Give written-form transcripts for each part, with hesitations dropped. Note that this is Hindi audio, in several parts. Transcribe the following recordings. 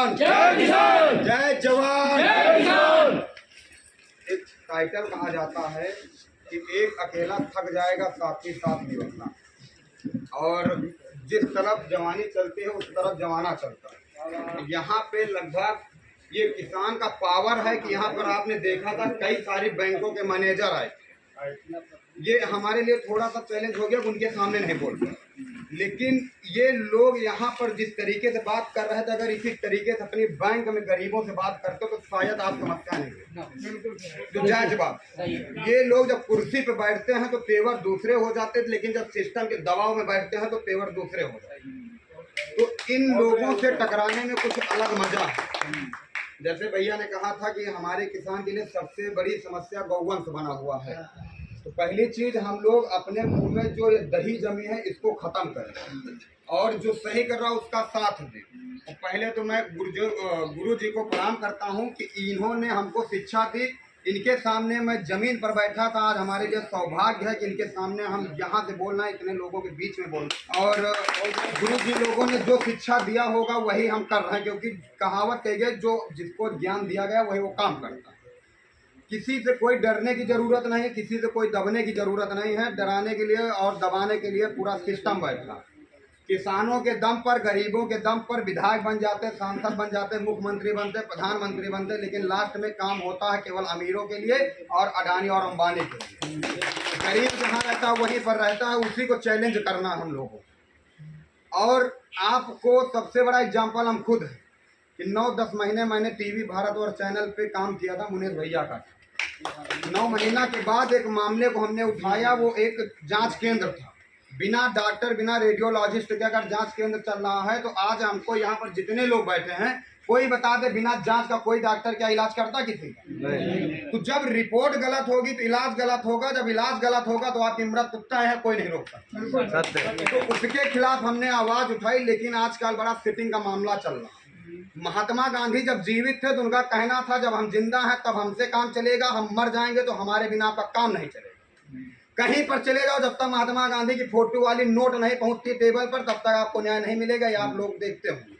किसान, जय किसान, जय जवान, जय किसान। एक टाइटल कहा जाता है कि एक अकेला थक जाएगा साथी साथ निभाना, और जिस तरफ जवानी चलती है उस तरफ जमाना चलता है। यहाँ पे लगभग ये किसान का पावर है कि यहाँ पर आपने देखा था कई सारी बैंकों के मैनेजर आए। ये हमारे लिए थोड़ा सा चैलेंज हो गया, उनके सामने नहीं बोल पाए, लेकिन ये लोग यहाँ पर जिस तरीके से बात कर रहे थे, अगर इसी तरीके से अपनी बैंक में गरीबों से बात करते तो शायद आप समस्या नहीं। तो जायज बात, ये लोग जब कुर्सी पे बैठते हैं तो तेवर दूसरे हो जाते थे, लेकिन जब सिस्टम के दबाव में बैठते हैं तो तेवर दूसरे हो जाते हैं। तो इन लोगों से टकराने में कुछ अलग मजा है। जैसे भैया ने कहा था कि हमारे किसान के लिए सबसे बड़ी समस्या गौवंश बना हुआ है, तो पहली चीज हम लोग अपने मुंह में जो ये दही जमी है इसको खत्म करें, और जो सही कर रहा है उसका साथ दें। तो पहले तो मैं गुरु जी को प्रणाम करता हूं कि इन्होंने हमको शिक्षा दी। इनके सामने मैं जमीन पर बैठा था, आज हमारे लिए सौभाग्य है कि इनके सामने हम यहाँ से बोलना, इतने लोगों के बीच में बोलना, और गुरु जी लोगों ने जो शिक्षा दिया होगा वही हम कर रहे हैं, क्योंकि कहावत कही गई जो जिसको ज्ञान दिया गया वही वो काम करता है। किसी से कोई डरने की जरूरत नहीं, किसी से कोई दबने की जरूरत नहीं है। डराने के लिए और दबाने के लिए पूरा सिस्टम बैठा। किसानों के दम पर, गरीबों के दम पर विधायक बन जाते, सांसद बन जाते, मुख्यमंत्री बनते, प्रधानमंत्री बनते, लेकिन लास्ट में काम होता है केवल अमीरों के लिए और अडानी और अंबानी के लिए। गरीब जहाँ रहता है वहीं पर रहता है, उसी को चैलेंज करना हम लोगों को। और आपको सबसे बड़ा एग्जाम्पल हम खुद हैं कि 9-10 महीने मैंने टीवी भारतवर्ष चैनल पे काम किया था मुनीर भैया का। 9 महीना के बाद एक मामले को हमने उठाया, वो एक जांच केंद्र था। बिना डॉक्टर, बिना रेडियोलॉजिस्ट के अगर जांच केंद्र चल रहा है तो आज हमको यहाँ पर जितने लोग बैठे हैं कोई बता दे बिना जांच का कोई डॉक्टर क्या इलाज करता किसी का? तो जब रिपोर्ट गलत होगी तो इलाज गलत होगा, जब इलाज गलत होगा तो आपकी मृत्यु तय है, कोई नहीं रोक सकता। तो उसके खिलाफ हमने आवाज उठाई, लेकिन आजकल बड़ा सिटिंग का मामला चल रहा है। महात्मा गांधी जब जीवित थे तो उनका कहना था जब हम जिंदा हैं तब हमसे काम चलेगा, हम मर जाएंगे तो हमारे बिना आपका काम नहीं चलेगा। कहीं पर चले जाओ, जब तक महात्मा गांधी की फोटो वाली नोट नहीं पहुंचती टेबल पर तब तक आपको न्याय नहीं मिलेगा, ये आप लोग देखते होंगे।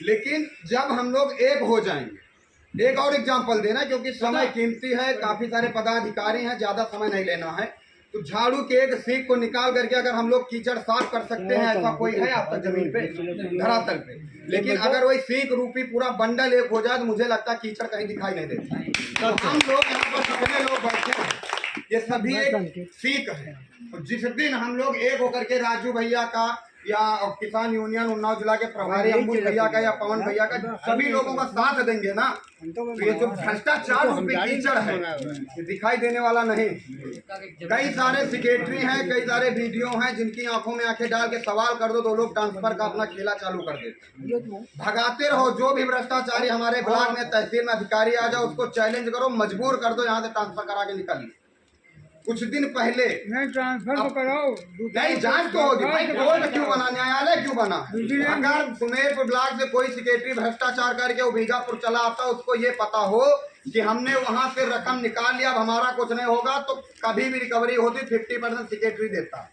लेकिन जब हम लोग एक हो जाएंगे, एक और एग्जांपल देना क्योंकि समय कीमती है, काफी सारे पदाधिकारी हैं, ज्यादा समय नहीं लेना है। तो झाड़ू के एक सीख को निकाल करके अगर हम लोग कीचड़ साफ कर सकते हैं, ऐसा कोई है आप तक जमीन पे, धरातल पे? लेकिन अगर वही सीख रूपी पूरा बंडल एक हो जाए तो मुझे लगता है कीचड़ कहीं दिखाई नहीं देता। तो हम लोग यहाँ पर कितने लोग बैठे हैं, ये सभी एक सीख है। तो जिस दिन हम लोग एक होकर के राजू भैया का या किसान यूनियन उन्नाव जिला के प्रभारी अंबुज भैया का या पवन भैया का सभी लोगों का साथ देंगे ना, तो ये जो भ्रष्टाचार रूपी कीचड़ है ये दिखाई देने वाला नहीं। कई सारे सेक्रेटरी हैं, कई सारे वीडियो हैं जिनकी आंखों में आंखें डाल के सवाल कर दो तो लोग ट्रांसफर का अपना खेला चालू कर देते। भगाते रहो, जो भी भ्रष्टाचारी हमारे ब्लॉक में तहसील में अधिकारी आ जाओ उसको चैलेंज करो, मजबूर कर दो, यहाँ से ट्रांसफर करा के निकालिए। कुछ दिन पहले नहीं ट्रांसफर तो कराओ, नहीं जांच तो होगी भाई, कोर्ट क्यों बना, न्यायालय क्यों बना? अगर सुमेरपुर ब्लॉक से कोई सेक्रेटरी भ्रष्टाचार करके वो बीजापुर चला आता, उसको ये पता हो कि हमने वहां से रकम निकाल लिया, अब हमारा कुछ नहीं होगा, तो कभी भी रिकवरी होती 50% सेक्रेटरी देता।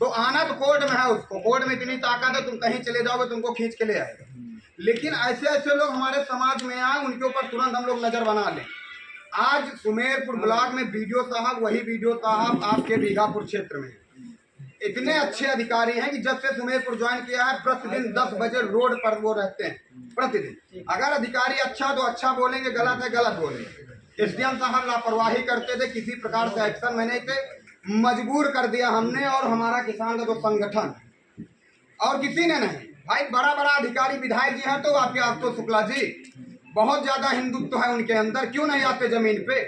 तो आना तो कोर्ट में है, उसको कोर्ट में इतनी ताकत है, तुम कहीं चले जाओगे तुमको खींच के ले आएगा। लेकिन ऐसे ऐसे लोग हमारे समाज में आए, उनके ऊपर तुरंत हम लोग नजर बना लें। आज सुमेरपुर ब्लॉक में वीडियो साहब, वही वीडियो साहब आपके बीघापुर क्षेत्र में इतने अच्छे अधिकारी हैं कि जब से सुमेरपुर ज्वाइन किया है प्रतिदिन 10 बजे रोड पर वो रहते हैं प्रतिदिन। अगर अधिकारी अच्छा तो अच्छा बोलेंगे, गलत है गलत बोलेंगे। एसडीएम साहब लापरवाही करते थे, किसी प्रकार से एक्शन में नहीं थे, मजबूर कर दिया हमने और हमारा किसान का जो संगठन, और किसी ने नहीं। भाई बड़ा बड़ा अधिकारी विधायक जी हैं तो आपके आशुतोष शुक्ला जी, बहुत ज्यादा हिंदुत्व है उनके अंदर, क्यों नहीं आते जमीन पे?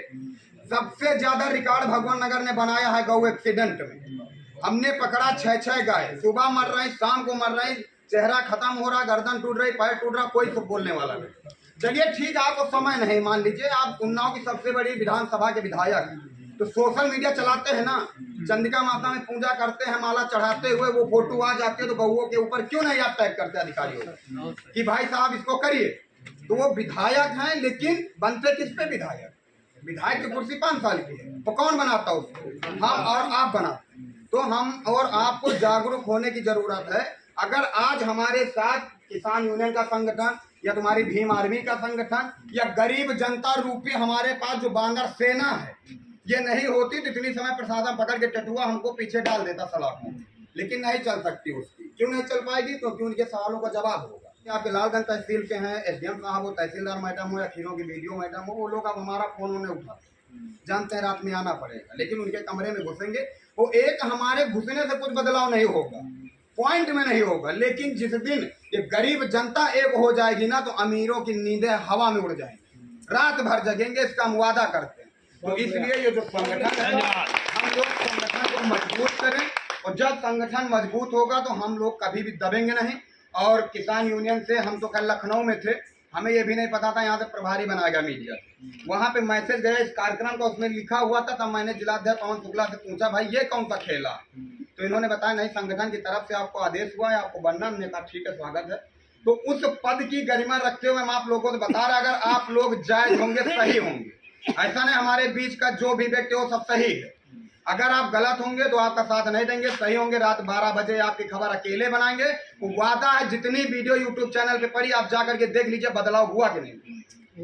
सबसे ज्यादा रिकॉर्ड भगवान नगर ने बनाया है गौ एक्सीडेंट में। हमने पकड़ा 6 गाय, सुबह मर रही, शाम को मर रही, चेहरा खत्म हो रहा, गर्दन टूट रही, पैर टूट रहा, कोई तो बोलने वाला नहीं। चलिए ठीक है, आपको समय नहीं, मान लीजिए आप उन्नाव की सबसे बड़ी विधानसभा के विधायक, तो सोशल मीडिया चलाते हैं ना, चंडिका माता में पूजा करते हैं, माला चढ़ाते हुए वो फोटो आ जाते हैं, तो गौओं के ऊपर क्यों नहीं आप टैग करते अधिकारियों कि भाई साहब इसको करिए? तो वो विधायक हैं, लेकिन बनते किस पे विधायक? विधायक की कुर्सी 5 साल की है, तो कौन बनाता उसको? हम और आप बनाते। तो हम और आपको जागरूक होने की जरूरत है। अगर आज हमारे साथ किसान यूनियन का संगठन या तुम्हारी भीम आर्मी का संगठन या गरीब जनता रूपी हमारे पास जो बानर सेना है, ये नहीं होती तो इतनी समय प्रशासन पकड़ के टटुआ हमको पीछे डाल देता सलाखों, लेकिन नहीं चल सकती उसकी। क्यों नहीं चल पाएगी? क्योंकि उनके सवालों का जवाब होगा। यहाँ पे लालगंज तहसील के हैं एसडीएम साहब हो, तहसीलदार मैडम हो या खीरों की वीडियो मैडम हो, वो लोग अब हमारा फोन उन्हें उठाते जानते हैं रात में आना पड़ेगा, लेकिन उनके कमरे में घुसेंगे। वो एक हमारे घुसने से कुछ बदलाव नहीं होगा, पॉइंट में नहीं होगा, लेकिन जिस दिन ये गरीब जनता एक हो जाएगी ना तो अमीरों की नींदें हवा में उड़ जाएंगी, रात भर जगेंगे, इसका हम वादा करते हैं। तो इसलिए ये जो संगठन है हम लोग संगठन को मजबूत करें, और जब संगठन मजबूत होगा तो हम लोग कभी भी दबेंगे नहीं। और किसान यूनियन से हम तो कल लखनऊ में थे, हमें ये भी नहीं पता था यहाँ से प्रभारी बनाया गया मीडिया, वहाँ पे मैसेज गया इस कार्यक्रम का, उसमें लिखा हुआ था। तब मैंने जिलाध्यक्ष पवन शुक्ला से पूछा भाई ये कौन सा खेला, तो इन्होंने बताया नहीं संगठन की तरफ से आपको आदेश हुआ है, आपको बनना। हमने कहा ठीक है स्वागत है। तो उस पद की गरिमा रखते हुए हम आप लोगों को बता रहे, अगर आप लोग जायज होंगे सही होंगे, ऐसा नहीं हमारे बीच का जो भी व्यक्ति हो सब सही है। अगर आप गलत होंगे तो आपका साथ नहीं देंगे, सही होंगे रात 12 बजे आपकी खबर अकेले बनाएंगे। वो वादा है, जितनी वीडियो यूट्यूब चैनल पे पड़ी आप जाकर के देख लीजिए बदलाव हुआ कि नहीं।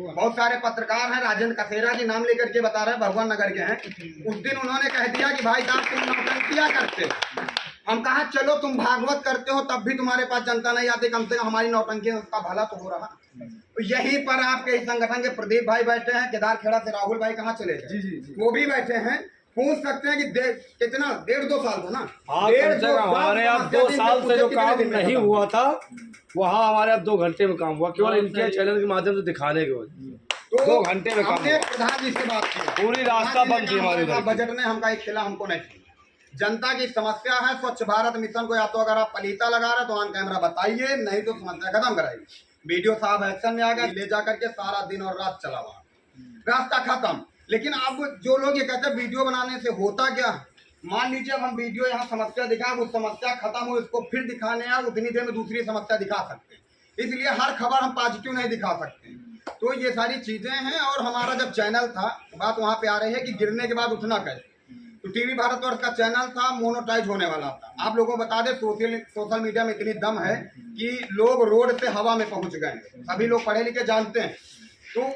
बहुत सारे पत्रकार हैं, राजेंद्र कसेरा जी नाम लेकर के बता रहे हैं, भगवान नगर के हैं। उस दिन उन्होंने कह दिया कि भाई साहब तुम नौटंकियां करते हो। हम कहा चलो तुम भागवत करते हो तब भी तुम्हारे पास जनता नहीं आती, कम से कम हमारी नौटंकी उसका भला तो हो रहा। तो यहीं पर आपके इस संगठन के प्रदीप भाई बैठे हैं, केदार खेड़ा से राहुल भाई कहाँ चले गए, वो भी बैठे हैं। पूछ सकते हैं कि कितना 1.5-2 साल था ना, हमारे अब 2 साल से जो काम नहीं हुआ था वहाँ हमारे अब 2 घंटे में काम हुआ, केवल इनके चैनल के माध्यम से दिखाने के वजह। तो 2 घंटे में काम हमने प्रधान जी से बात की, पूरी रास्ता बंद थी हमारी। बजट ने हमका एक खिला हमको नहीं खिला। जनता की समस्या है स्वच्छ भारत मिशन को, या तो अगर आप पलीता लगा रहे तो ऑन कैमरा बताइए, नहीं तो समस्या खत्म कराइए। वीडियो साहब एक्शन में आ गए, ले जा करके सारा दिन और रात चला हुआ, रास्ता खत्म। लेकिन अब जो लोग ये कहते हैं वीडियो बनाने से होता क्या, मान लीजिए अब हम वीडियो यहाँ समस्या दिखाएं, वो समस्या खत्म हो इसको फिर दिखाने या उतनी देर में दूसरी समस्या दिखा सकते हैं। इसलिए हर खबर हम पॉजिटिव नहीं दिखा सकते। तो ये सारी चीजें हैं। और हमारा जब चैनल था, बात वहाँ पे आ रही है कि गिरने के बाद उठना कैसे, तो टीवी भारतवर्ष का चैनल था, मोनोटाइज होने वाला था। आप लोगों को बता दें सोशल मीडिया में इतनी दम है कि लोग रोड से हवा में पहुंच गए, सभी लोग पढ़े लिखे जानते हैं। तो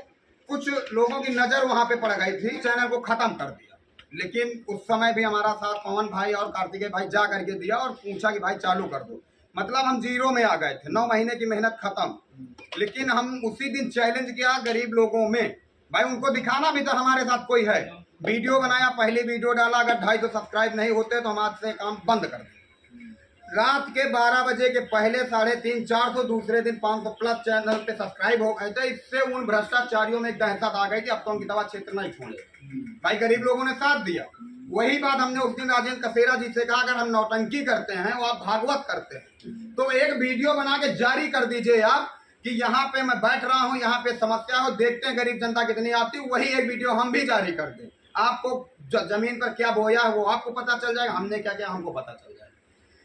कुछ लोगों की नजर वहां पे पड़ गई थी, चैनल को खत्म कर दिया। लेकिन उस समय भी हमारा साथ पवन भाई और कार्तिकेय भाई जा करके दिया और पूछा कि भाई चालू कर दो। मतलब हम 0 में आ गए थे, 9 महीने की मेहनत खत्म। लेकिन हम उसी दिन चैलेंज किया गरीब लोगों में, भाई उनको दिखाना भी था हमारे साथ कोई है। वीडियो बनाया, पहली वीडियो डाला, अगर 250 सब्सक्राइब नहीं होते तो हम आज से काम बंद कर दें। रात के 12 बजे के पहले 350, 400, दूसरे दिन 500 प्लस चैनल पे सब्सक्राइब हो गए थे। इससे उन भ्रष्टाचारियों में एक दहशत आ गई थी, अब तो उनकी दवा क्षेत्र नहीं छोड़े। भाई गरीब लोगों ने साथ दिया। वही बात हमने उस दिन राजेंद्र कसेरा जी से कहा, अगर हम नौटंकी करते हैं और आप भागवत करते हैं तो एक वीडियो बना के जारी कर दीजिए आप कि यहाँ पे मैं बैठ रहा हूँ, यहाँ पे समस्या हो, देखते हैं गरीब जनता कितनी आती। वही एक वीडियो हम भी जारी कर दें, आपको जमीन पर क्या बोया है वो आपको पता चल जाएगा, हमने क्या किया हमको पता चल जाएगा।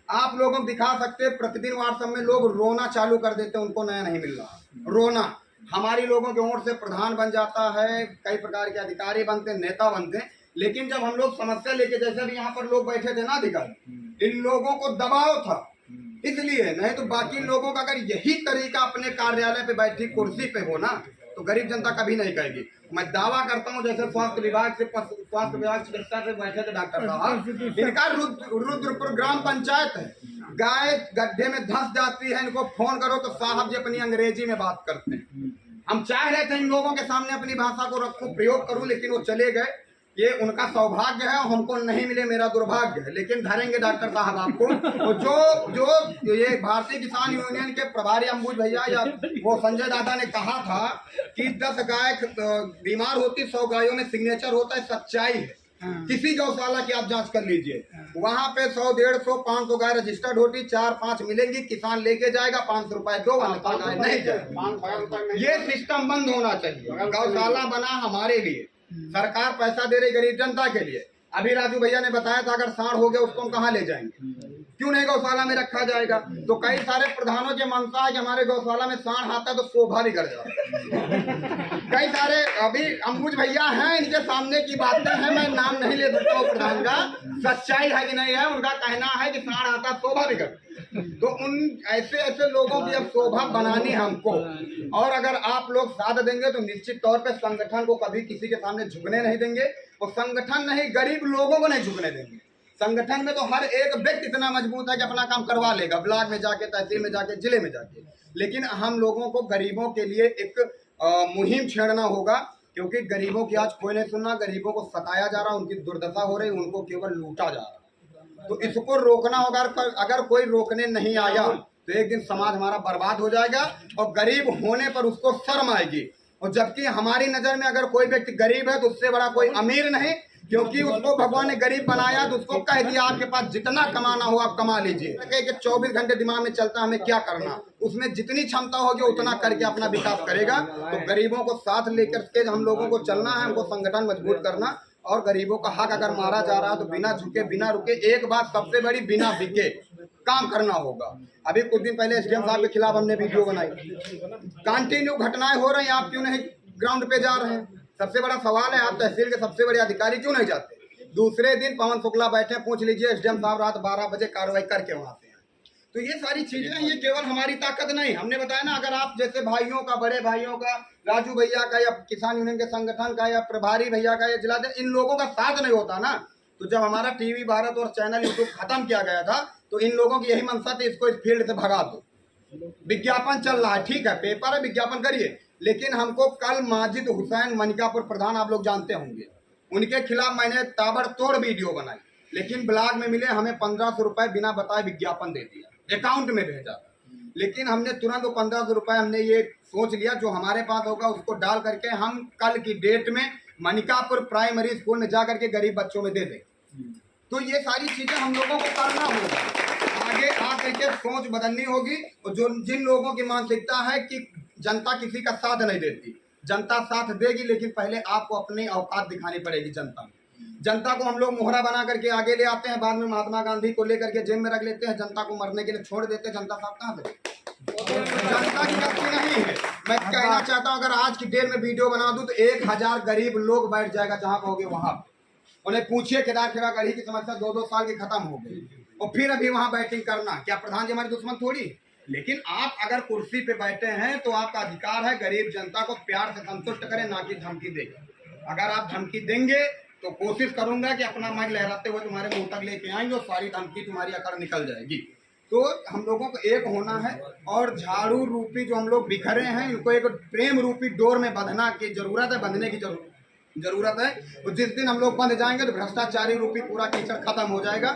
आप लोगों को दिखा सकते। प्रतिदिन व्हाट्सएप में लोग रोना चालू कर देते, उनको नया नहीं मिल रहा, रोना। हमारी लोगों के ओर से प्रधान बन जाता है, कई प्रकार के अधिकारी बनते, नेता बनते। लेकिन जब हम लोग समस्या लेके, जैसे भी यहाँ पर लोग बैठे थे ना अधिकारी, इन लोगों को दबाव था इसलिए, नहीं तो बाकी लोगों का अगर यही तरीका अपने कार्यालय पे बैठी कुर्सी पे हो ना तो गरीब जनता कभी नहीं कहेगी। मैं दावा करता हूँ जैसे स्वास्थ्य विभाग चिकित्सा से बैठे थे डॉक्टर साहब, इनका रुद्रपुर ग्राम पंचायत है, गाय गड्ढे में धंस जाती है, इनको फोन करो तो साहब जी अपनी अंग्रेजी में बात करते हैं। हम चाह रहे थे इन लोगों के सामने अपनी भाषा को रखूं, प्रयोग करूं, लेकिन वो चले गए। ये उनका सौभाग्य है, हमको नहीं मिले मेरा दुर्भाग्य है, लेकिन धरेंगे डॉक्टर साहब आपको। और जो ये भारतीय किसान यूनियन के प्रभारी अंबुज भैया या वो संजय दादा ने कहा था कि 10 गाय बीमार होती, 100 गायों में सिग्नेचर होता है, सच्चाई है। किसी गौशाला की आप जांच कर लीजिए, वहाँ पे 100, 150, 500 गाय रजिस्टर्ड होती, 4-5 मिलेंगी, किसान लेके जाएगा 500 रुपए दो, गाय नहीं जाएगी। ये सिस्टम बंद होना चाहिए। गौशाला बना हमारे लिए, सरकार पैसा दे रही गरीब जनता के लिए। अभी राजू भैया ने बताया था अगर सांड हो गया उसको हम कहाँ ले जाएंगे, क्यों नहीं गौशाला में रखा जाएगा? तो कई सारे प्रधानों के मनसा है कि हमारे गौशाला में सांड आता है तो शोभा भी कर जाता। कई सारे अभी अंबुज भैया हैं, इनके सामने की बातें हैं, मैं नाम नहीं ले सकता हूँ प्रधान का, सच्चाई है कि नहीं है, उनका कहना है कि सांड आता शोभा भी करता। तो उन ऐसे ऐसे लोगों की अब शोभा बनानी हमको, और अगर आप लोग साथ देंगे तो निश्चित तौर पे संगठन को कभी किसी के सामने झुकने नहीं देंगे, और संगठन नहीं गरीब लोगों को नहीं झुकने देंगे। संगठन में तो हर एक व्यक्ति इतना मजबूत है कि अपना काम करवा लेगा, ब्लॉक में जाके, तहसील में जाके, जिले में जाके, लेकिन हम लोगों को गरीबों के लिए एक मुहिम छेड़ना होगा, क्योंकि गरीबों की आज कोई नहीं सुनना, गरीबों को सताया जा रहा, उनकी दुर्दशा हो रही, उनको केवल लूटा जा रहा। तो इसको रोकना होगा। अगर कोई रोकने नहीं आया तो एक दिन समाज हमारा बर्बाद हो जाएगा, और गरीब होने पर उसको शर्म आएगी। और जबकि हमारी नजर में अगर कोई व्यक्ति गरीब है तो उससे बड़ा कोई अमीर नहीं, क्योंकि उसको भगवान ने गरीब बनाया तो उसको कह दिया आपके पास जितना कमाना हो आप कमा लीजिए। 24 घंटे दिमाग में चलता हमें क्या करना, उसमें जितनी क्षमता होगी उतना करके अपना विकास करेगा। तो गरीबों को साथ लेकर के हम लोगों को चलना है, हमको संगठन मजबूत करना, और गरीबों का हक अगर मारा जा रहा है तो बिना झुके बिना रुके, एक बात सबसे बड़ी, बिना बिके काम करना होगा। अभी कुछ दिन पहले एसडीएम साहब के खिलाफ हमने वीडियो बनाई, कंटिन्यू घटनाएं हो रही हैं, आप क्यों नहीं ग्राउंड पे जा रहे हैं? सबसे बड़ा सवाल है, आप तहसील के सबसे बड़े अधिकारी क्यों नहीं जाते? दूसरे दिन पवन शुक्ला बैठे, पूछ लीजिए, एसडीएम साहब रात 12 बजे कार्रवाई करके वहां से। तो ये सारी चीजें, ये केवल हमारी ताकत नहीं, हमने बताया ना, अगर आप जैसे भाइयों का, बड़े भाइयों का, राजू भैया का, या किसान यूनियन के संगठन का, या प्रभारी भैया का, या जिला, इन लोगों का साथ नहीं होता ना, तो जब हमारा टीवी भारत और चैनल यूट्यूब खत्म किया गया था तो इन लोगों की यही मंशा थी, इसको इस फील्ड से भगा दो। विज्ञापन चल रहा है, ठीक है, पेपर है, विज्ञापन करिए, लेकिन हमको कल माजिद हुसैन मनिकापुर प्रधान, आप लोग जानते होंगे, उनके खिलाफ मैंने ताबड़तोड़ वीडियो बनाई, लेकिन ब्लॉग में मिले हमें 1500 रुपए बिना बताए विज्ञापन दे दिया, अकाउंट में भेजा। लेकिन हमने तुरंत वो 1500 रुपए हमने ये सोच लिया जो हमारे पास होगा उसको डाल करके हम कल की डेट में मनिकापुर प्राइमरी स्कूल में जा करके गरीब बच्चों में दे दें। तो ये सारी चीजें हम लोगों को करना होगा, आगे आ करके सोच बदलनी होगी। और जो जिन लोगों की मानसिकता है कि जनता किसी का साथ नहीं देती, जनता साथ देगी, लेकिन पहले आपको अपनी औकात दिखानी पड़ेगी जनता में। जनता को हम लोग मोहरा बना करके आगे ले आते हैं, बाद में महात्मा गांधी को लेकर के जेल में रख लेते हैं, जनता को मरने के लिए छोड़ देते हैं, जनता साथ कहाँ से? जनता की गलती नहीं है। मैं कहना चाहता हूँ, अगर आज की डेट में वीडियो बना दूं तो 1000 गरीब लोग बैठ जाएगा जहां कहोगे वहां, उन्हें पूछिए केदार खेड़ा गढ़ी की समस्या 2-2 साल की खत्म हो गई, और फिर अभी वहां बैटिंग करना, क्या प्रधान जी हमारे दुश्मन थोड़ी? लेकिन आप अगर कुर्सी पे बैठे हैं तो आपका अधिकार है गरीब जनता को प्यार से संतुष्ट करें, ना कि धमकी देगा। अगर आप धमकी देंगे तो कोशिश करूंगा कि अपना माइक लहराते हुए तुम्हारे मुंह तक लेके आएंगे और सारी धमकी तुम्हारी अकड़ निकल जाएगी। तो हम लोगों को एक होना है, और झाड़ू रूपी जो हम लोग बिखरे हैं इनको एक प्रेम रूपी डोर में बंधना की जरूरत है, बंधने की जरूरत है। तो जिस दिन हम लोग बंध जाएंगे तो भ्रष्टाचारी रूपी पूरा कीचड़ खत्म हो जाएगा।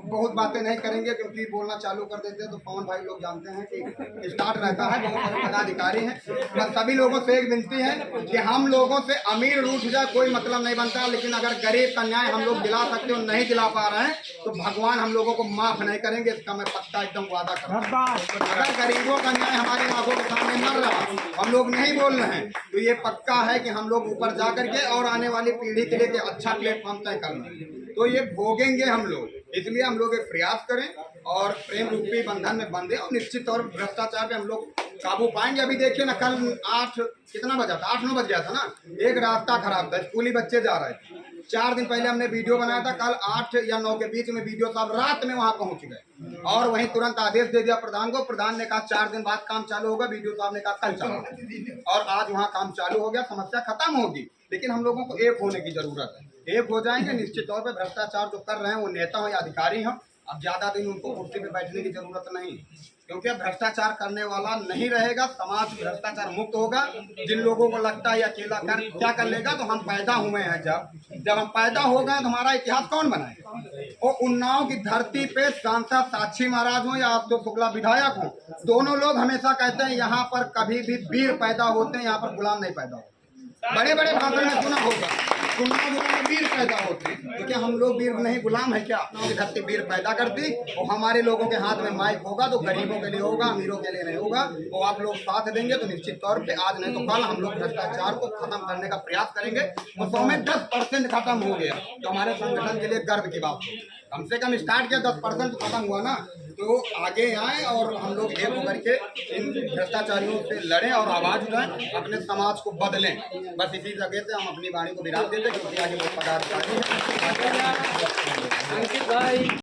बहुत बातें नहीं करेंगे क्योंकि बोलना चालू कर देते हैं तो पवन भाई लोग जानते हैं कि स्टार्ट रहता है, बहुत सारे पदाधिकारी हैं। बस सभी लोगों से एक विनती है कि हम लोगों से अमीर रूठ जाए कोई मतलब नहीं बनता, लेकिन अगर गरीब का न्याय हम लोग दिला सकते और नहीं दिला पा रहे हैं तो भगवान हम लोगों को माफ नहीं करेंगे, इसका मैं पक्का एकदम वादा करता हूं। अगर गरीबों का न्याय हमारी आंखों के सामने मर रहा, हम लोग नहीं बोल रहे हैं, तो ये पक्का है कि हम लोग ऊपर जा करके और आने वाली पीढ़ी के लिए अच्छा प्लेटफॉर्म तय करना, तो ये भोगेंगे हम लोग। इसलिए हम लोग एक प्रयास करें और प्रेम रूपी बंधन में बंधे, और निश्चित तौर पर भ्रष्टाचार पे हम लोग काबू पाएंगे। अभी देखिए ना, कल 8 कितना बजा था, 8-9 बज गया था ना, एक रास्ता खराब था, स्कूली बच्चे जा रहे थे। 4 दिन पहले हमने वीडियो बनाया था, कल 8 या 9 के बीच में वीडियो साहब रात में वहां पहुंच गए और वहीं तुरंत आदेश दे दिया प्रधान को। प्रधान ने कहा 4 दिन बाद काम चालू होगा, वीडियो साहब ने कहा कल चालू होगा, और आज वहां काम चालू हो गया, समस्या खत्म होगी। लेकिन हम लोगों को एक होने की जरूरत है, एक हो जाएंगे निश्चित तौर पे। भ्रष्टाचार जो कर रहे हैं वो नेता हो या अधिकारी हो, अब ज्यादा दिन उनको कुर्सी पे बैठने की जरूरत नहीं, क्योंकि अब भ्रष्टाचार करने वाला नहीं रहेगा, समाज भ्रष्टाचार मुक्त होगा। जिन लोगों को लगता है अकेला कर क्या कर लेगा, तो हम पैदा हुए हैं, जब हम पैदा हो गए तो हमारा इतिहास कौन बनाएगा? और उन्नाव की धरती पे सांसद साक्षी महाराज हो या अशोक शुक्ला विधायक हो, दोनों लोग हमेशा कहते हैं यहाँ पर कभी भी वीर पैदा होते हैं, यहाँ पर गुलाम नहीं पैदा होते। बड़े बड़े भाषण में सुना होगा, वीर पैदा होते हैं, तो क्या हम लोग वीर नहीं गुलाम है क्या? धरती वीर पैदा करती, और हमारे लोगों के हाथ में माइक होगा तो गरीबों के लिए होगा, अमीरों के लिए नहीं होगा। और आप लोग साथ देंगे तो निश्चित तौर पे आज नहीं तो कल हम लोग भ्रष्टाचार को खत्म करने का प्रयास करेंगे। और 100 में 10% खत्म हो गया तो हमारे संगठन के लिए गर्व की बात हो। कम से कम स्टार्ट किया, 10% खत्म हुआ ना, तो आगे आए और हम लोग एक होकर के इन भ्रष्टाचारियों से लड़ें और आवाज उठाएं, अपने समाज को बदलें। बस इसी जगह से हम अपनी वाणी को विराम देते, क्योंकि आगे बहुत पदाधिकारी हैं।